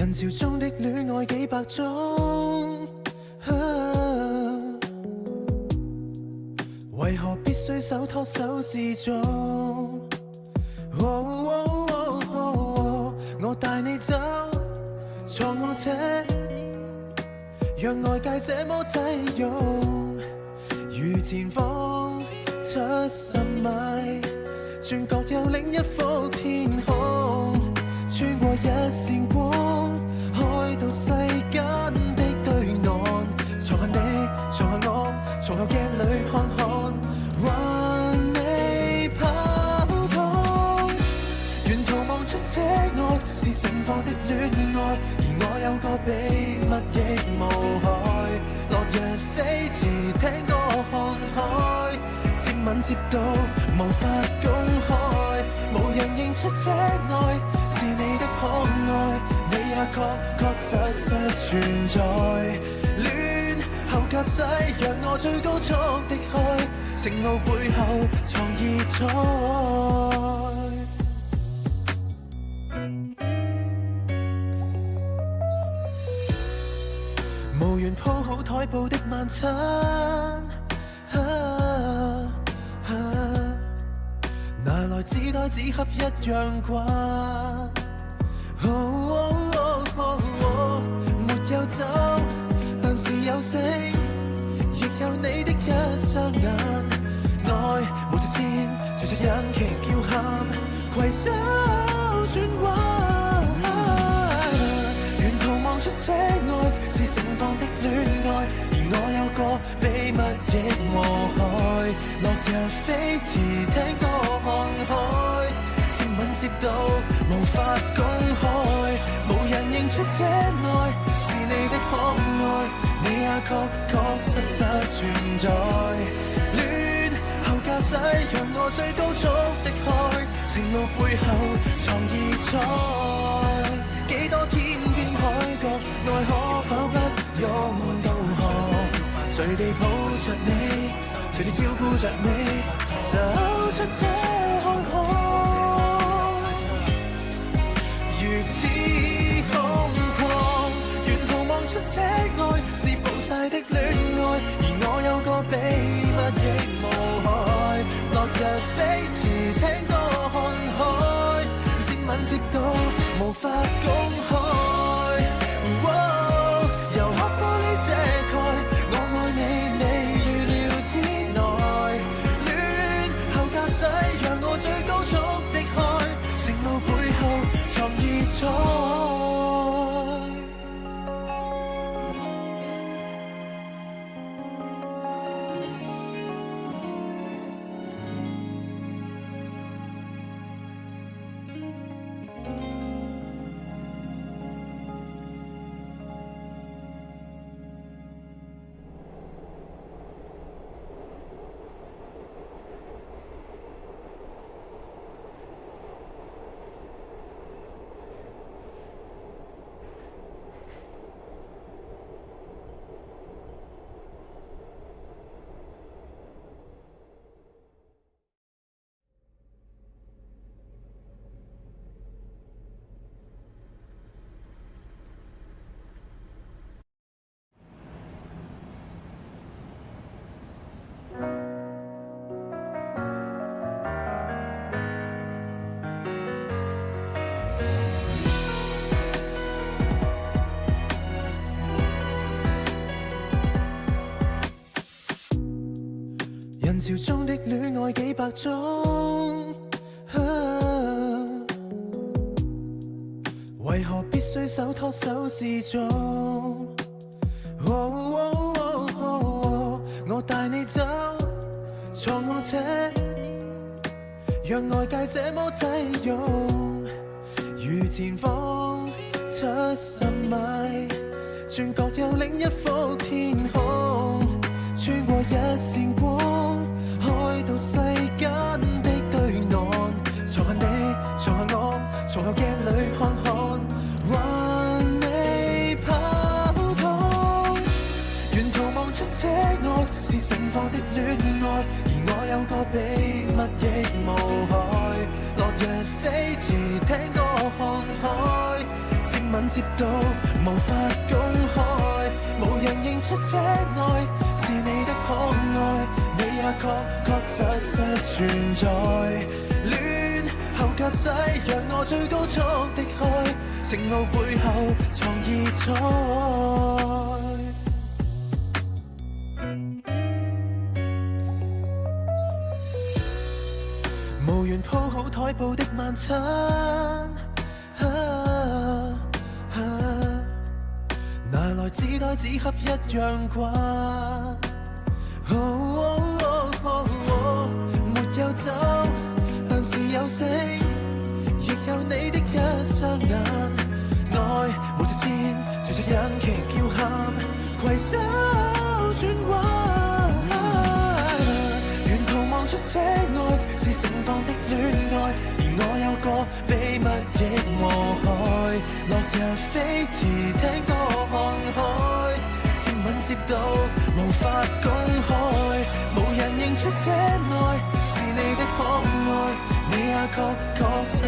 人潮中的戀愛幾百種，為何必須手拖手示眾？我帶你走，坐我車，讓外界這麼擠擁，如前方70米，轉角有另一幅天空，穿過一線光，開到世間的對岸，坐下你，坐下我，從後鏡裏看看，還未跑通，沿途望出車外是盛放的戀愛，而我有個秘密亦無害，落日飛馳聽歌看海，接吻接到無法公開，無人認出車內是你的可愛，你也確實存在，戀後駕駛讓我最高速的開，情路背後藏異彩，無緣鋪好台布的晚餐，拿來紙袋紙盒一樣慣，沒有酒，但是有聲，亦有你的一雙眼，愛無直線，隨着引擎叫喊，攜手轉彎，沿途望出車外是盛放的戀愛，而我有個秘密亦無害，落日飛馳聽歌看海，接吻接到無法公開，無人認出車內是你的可愛，你也確實存在，戀後駕駛讓我最高速的開，情路背後藏異彩，幾多天邊海角，愛可否不用導航，隨地抱着你，隨地照顧着你，走出這看看，如此瘋狂，沿途望出車外是暴曬的戀愛，而我有個秘密亦無害，落日飛馳聽歌看海，接吻接到無法公開，由黑玻璃遮蓋，我愛你，你預料之內，戀後駕駛讓我最高速的開，情路背後藏異彩。人潮中的戀愛幾百種，為何必須手拖手示眾？我帶你走，坐我車，讓外界這麼擠擁，如前方70米，轉角有另一幅天空，穿過一線光，開到世間的對岸，坐下你，坐下我，從後鏡裏看看，還未跑通，沿途望出車外是盛放的戀愛，而我有個秘密亦無害，落日飛馳聽歌看海，接吻接到無法公開，無人認出這愛是你的可愛，你也確實存在。戀後駕駛讓我最高速的開，情路背後藏異彩。無緣鋪好台布的晚餐，拿來紙袋紙盒一樣慣。沒有酒，但是有星，亦有你的一雙眼。愛無直線，隨着引擎叫喊，攜手轉彎。沿途望出這愛是盛放的戀愛，而我有個秘密亦無害。落日飛馳，聽歌看海，接吻接到無法公開，無人認出這愛是你的可愛，你也確實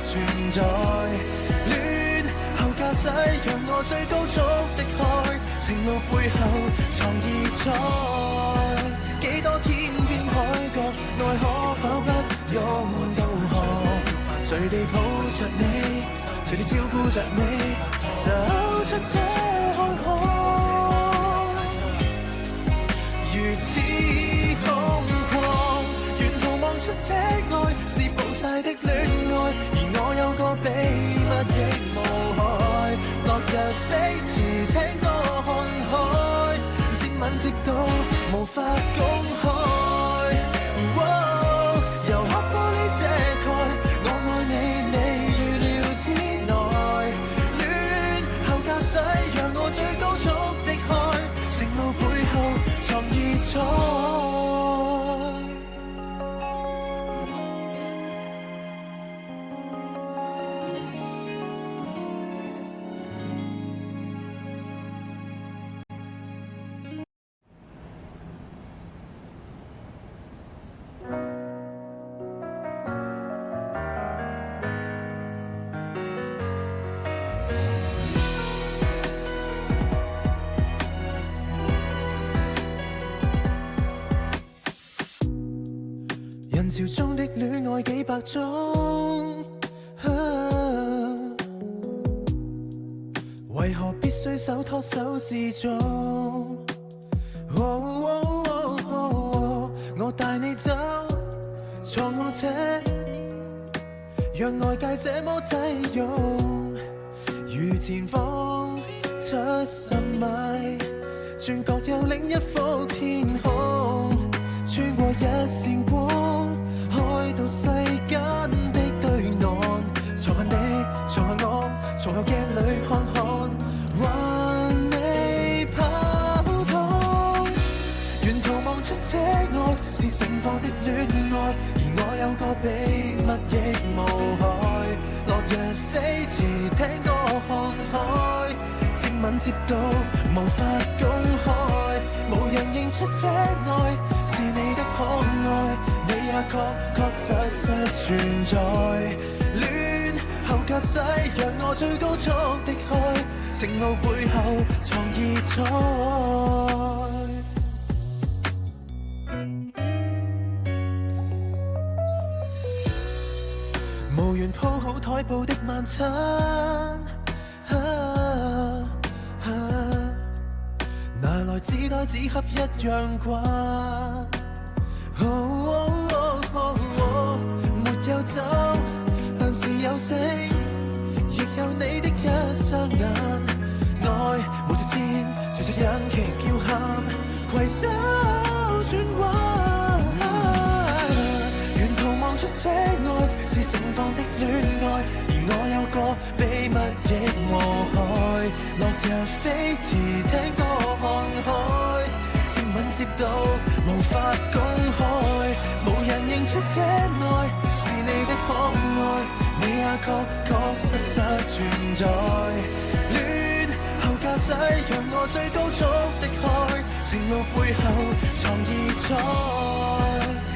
存在。戀後駕駛讓我最高速的開，情路背後藏異彩。幾多天邊海角，愛可否不用導航？隨地抱着你，隨地照顧着你，走出這海海，如此空曠。沿途望出這愛是暴曬的戀愛，而我有個秘密亦無害。落日飛馳，聽歌看海，接吻接到無法公開。由黑玻璃遮蓋，我愛你，你預料之內。戀後駕駛讓我最高速的開，情路背後藏異彩。人潮中的戀愛幾百種，為何必須手拖手自重？我帶你走，坐我車，讓外界這麼擠擁。如前方70米，轉角有另一幅天空，穿過一線光，開到世間的對岸。坐下你，坐下我，從後鏡裏看看，還未跑通。沿途望出這愛是盛放的戀愛，而我有個秘密亦無害。落日飛馳，聽歌看海，接吻接到無法公開，無人認出這愛是你的可愛，你也確實存在。戀後駕駛讓我最高速的開，情路背後藏異彩。無緣鋪好台布的晚餐，拿來紙袋紙盒一樣慣。沒有酒，但是有星，亦有你的一雙眼。愛無直線，隨着引擎叫喊，攜手轉彎。沿途望出這愛是盛放的戀愛，而我有個秘密亦無害。落日飛馳，聽歌看海，接吻接到無法公開，無人認出這愛是你的可愛，你也確實存在。戀後駕駛讓我最高速的開，情路背後藏異彩。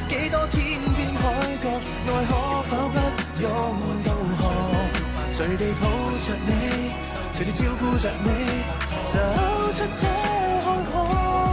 幾多天邊海角，愛可否不用導航？隨隨地抱着你，隨地照顧着你，走出這海海。